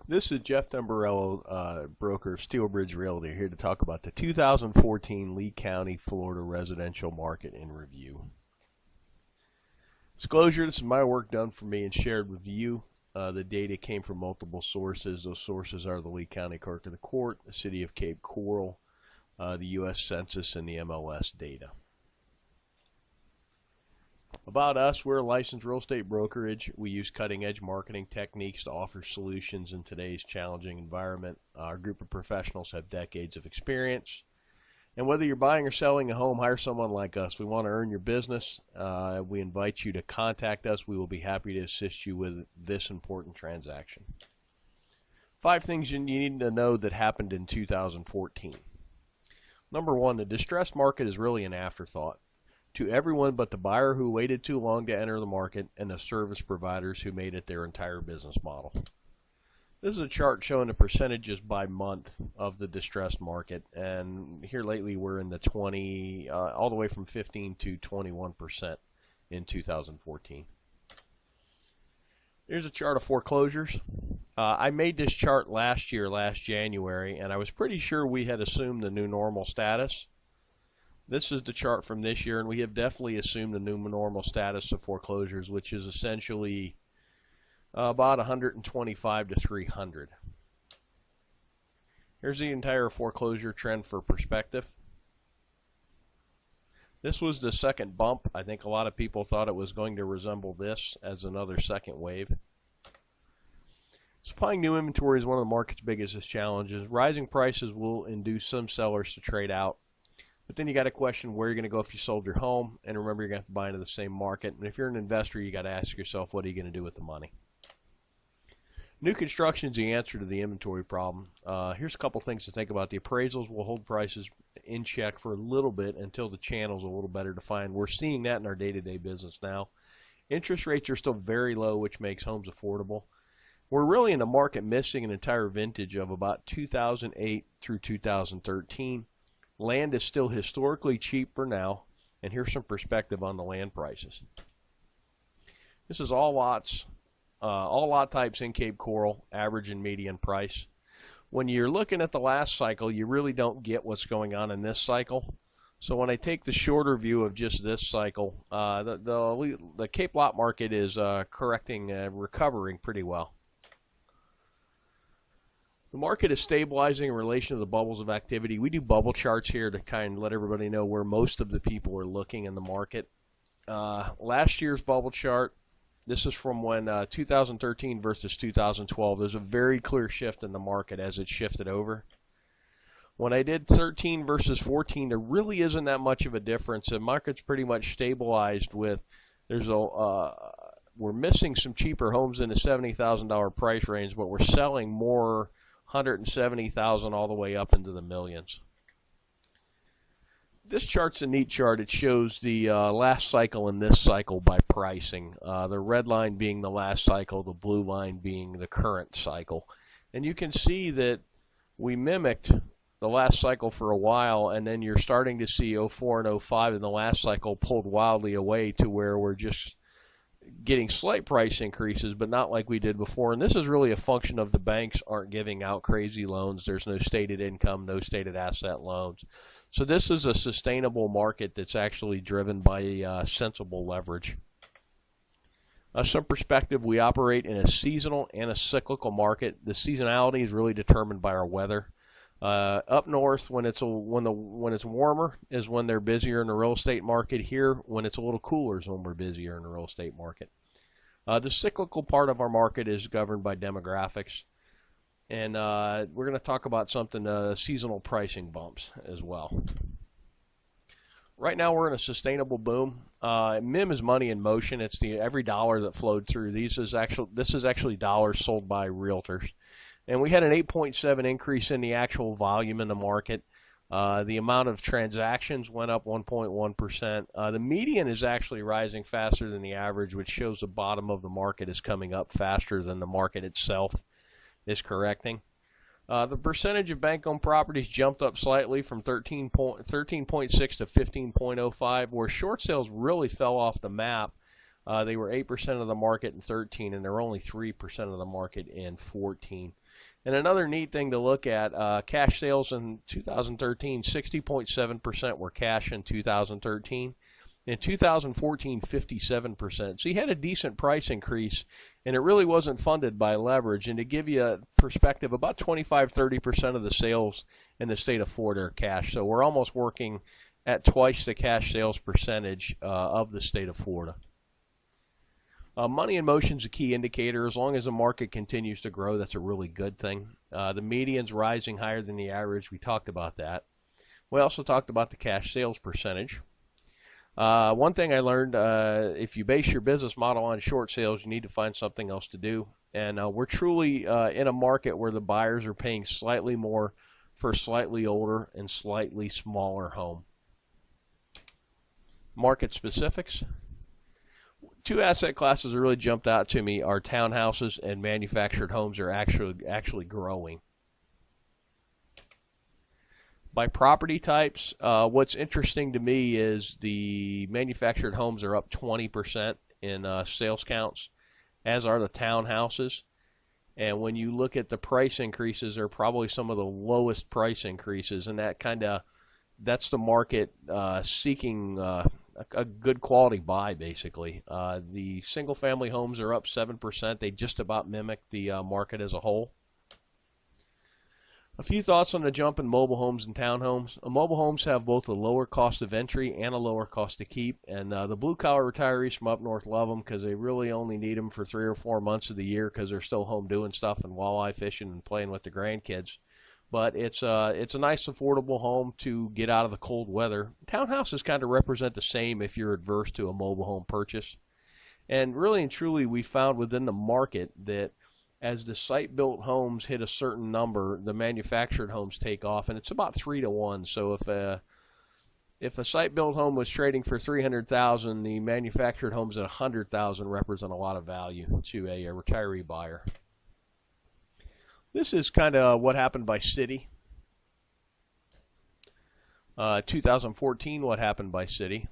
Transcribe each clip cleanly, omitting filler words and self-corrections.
This is Jeff Dumbarello, broker of Steelbridge Realty, here to talk about the 2014 Lee County, Florida residential market in review. Disclosure, this is my work done for me and shared with you. The data came from multiple sources. Those sources are the Lee County Clerk of the Court, the City of Cape Coral, the U.S. Census, and the MLS data. About us, we're a licensed real estate brokerage. We use cutting-edge marketing techniques to offer solutions in today's challenging environment. Our group of professionals have decades of experience. And whether you're buying or selling a home, hire someone like us. We want to earn your business. We invite you to contact us. We will be happy to assist you with this important transaction. 5 things you need to know that happened in 2014. Number 1, the distressed market is really an afterthought to everyone but the buyer who waited too long to enter the market and the service providers who made it their entire business model. This is a chart showing the percentages by month of the distressed market, and here lately we're in the 20, all the way from 15 to 21% in 2014. Here's a chart of foreclosures. I made this chart last January, and I was pretty sure we had assumed the new normal status. This is the chart from this year, and we have definitely assumed the new normal status of foreclosures, which is essentially about 125 to 300. Here's the entire foreclosure trend for perspective. This was the second bump. I think a lot of people thought it was going to resemble this as another second wave. Supplying new inventory is one of the market's biggest challenges. Rising prices will induce some sellers to trade out. But then you got to question where you're going to go if you sold your home. And remember, you're going to have to buy into the same market. And if you're an investor, you got to ask yourself, what are you going to do with the money? New construction is the answer to the inventory problem. Here's a couple things to think about. The appraisals will hold prices in check for a little bit until the channel's a little better defined. We're seeing that in our day-to-day business now. Interest rates are still very low, which makes homes affordable. We're really in the market missing an entire vintage of about 2008 through 2013. Land is still historically cheap for now, and here's some perspective on the land prices. This is all lots, all lot types in Cape Coral, average and median price. When you're looking at the last cycle, you really don't get what's going on in this cycle. So when I take the shorter view of just this cycle, the Cape lot market is recovering pretty well. The market is stabilizing in relation to the bubbles of activity. We do bubble charts here to kind of let everybody know where most of the people are looking in the market. Last year's bubble chart, this is from when 2013 versus 2012. There's a very clear shift in the market as it shifted over. When I did 13 versus 14, there really isn't that much of a difference. The market's pretty much stabilized with, we're missing some cheaper homes in the $70,000 price range, but we're selling more 170,000 all the way up into the millions. This chart's a neat chart. It shows the last cycle and this cycle by pricing. The red line being the last cycle, the blue line being the current cycle. And you can see that we mimicked the last cycle for a while, and then you're starting to see 04 and 05 in the last cycle pulled wildly away to where we're just getting slight price increases, but not like we did before. And this is really a function of the banks aren't giving out crazy loans. There's no stated income, no stated asset loans. So this is a sustainable market that's actually driven by sensible leverage. Some perspective, we operate in a seasonal and a cyclical market. The seasonality is really determined by our weather. Up north, when it's warmer, is when they're busier in the real estate market. Here, when it's a little cooler, is when we're busier in the real estate market. The cyclical part of our market is governed by demographics, and we're going to talk about something seasonal pricing bumps as well. Right now, we're in a sustainable boom. MIM is money in motion. It's every dollar that flowed through. This is actually dollars sold by realtors. And we had an 8.7 increase in the actual volume in the market. The amount of transactions went up 1.1%. The median is actually rising faster than the average, which shows the bottom of the market is coming up faster than the market itself is correcting. The percentage of bank-owned properties jumped up slightly from 13.6 to 15.05, where short sales really fell off the map. They were 8% of the market in 13, and they're only 3% of the market in 14. And another neat thing to look at, cash sales in 2013, 60.7% were cash in 2013. In 2014, 57%. So you had a decent price increase, and it really wasn't funded by leverage. And to give you a perspective, about 25-30% of the sales in the state of Florida are cash. So we're almost working at twice the cash sales percentage of the state of Florida. Money in motion is a key indicator. As long as the market continues to grow, that's a really good thing. The median's rising higher than the average. We talked about that. We also talked about the cash sales percentage. One thing I learned, if you base your business model on short sales, you need to find something else to do. And we're truly in a market where the buyers are paying slightly more for a slightly older and slightly smaller home. Market specifics. Two asset classes that really jumped out to me are townhouses and manufactured homes are actually growing. By property types, what's interesting to me is the manufactured homes are up 20% in sales counts, as are the townhouses. And when you look at the price increases, they're probably some of the lowest price increases, and that's the market seeking a good quality buy, basically. The single-family homes are up 7%. They just about mimic the market as a whole. A few thoughts on the jump in mobile homes and townhomes. Mobile homes have both a lower cost of entry and a lower cost to keep, and the blue-collar retirees from up north love them because they really only need them for 3 or 4 months of the year because they're still home doing stuff and walleye fishing and playing with the grandkids. But it's a nice, affordable home to get out of the cold weather. Townhouses kind of represent the same if you're adverse to a mobile home purchase. And really and truly, we found within the market that as the site-built homes hit a certain number, the manufactured homes take off, and it's about 3 to 1. So if a site-built home was trading for $300,000, the manufactured homes at $100,000 represent a lot of value to a retiree buyer. This is kind of what happened by city. 2014, what happened by city.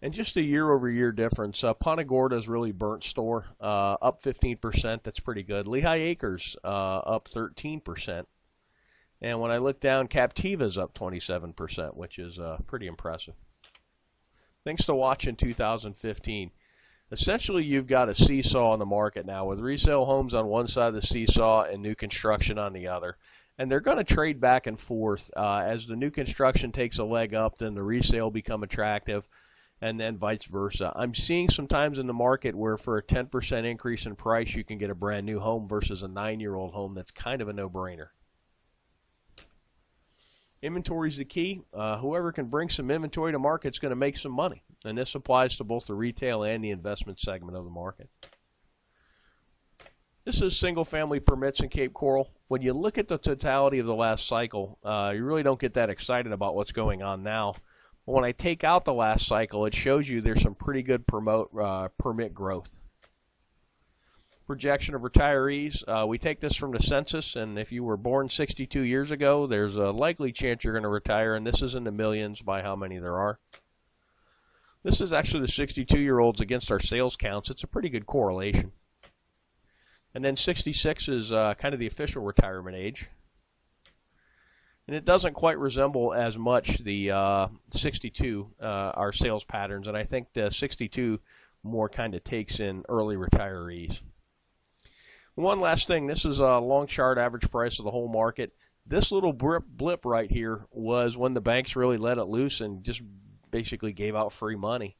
And just a year-over-year difference. Punta Gorda's really burnt store, up 15%. That's pretty good. Lehigh Acres up 13%. And when I look down, Captiva's up 27%, which is pretty impressive. Things to watch in 2015. Essentially, you've got a seesaw in the market now with resale homes on one side of the seesaw and new construction on the other. And they're going to trade back and forth. As the new construction takes a leg up, then the resale become attractive, and then vice versa. I'm seeing sometimes in the market where for a 10% increase in price, you can get a brand new home versus a 9-year-old home. That's kind of a no-brainer. Inventory is the key. Whoever can bring some inventory to market is going to make some money. And this applies to both the retail and the investment segment of the market. This is single-family permits in Cape Coral. When you look at the totality of the last cycle, you really don't get that excited about what's going on now. But when I take out the last cycle, it shows you there's some pretty good permit growth. Projection of retirees. We take this from the census, and if you were born 62 years ago, there's a likely chance you're going to retire, and this is in the millions by how many there are. This is actually the 62-year-olds against our sales counts. It's a pretty good correlation. And then 66 is kind of the official retirement age. And it doesn't quite resemble as much the 62, our sales patterns, and I think the 62 more kind of takes in early retirees. One last thing, this is a long chart average price of the whole market. This little blip right here was when the banks really let it loose and just basically gave out free money.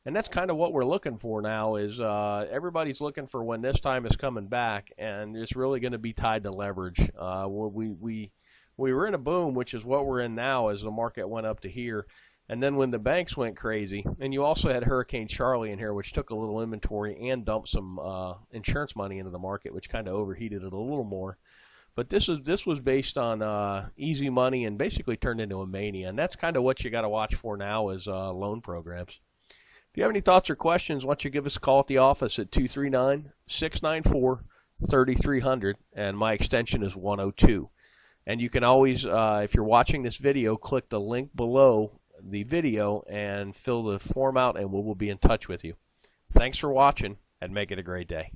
And that's kind of what we're looking for now is everybody's looking for when this time is coming back, and it's really going to be tied to leverage. We were in a boom, which is what we're in now as the market went up to here. And then when the banks went crazy, and you also had Hurricane Charlie in here, which took a little inventory and dumped some insurance money into the market, which kind of overheated it a little more. But this was based on easy money and basically turned into a mania. And that's kind of what you got to watch for now is loan programs. If you have any thoughts or questions, why don't you give us a call at the office at 239-694-3300, and my extension is 102. And you can always, if you're watching this video, click the link below the video and fill the form out, and we will be in touch with you. Thanks for watching, and make it a great day.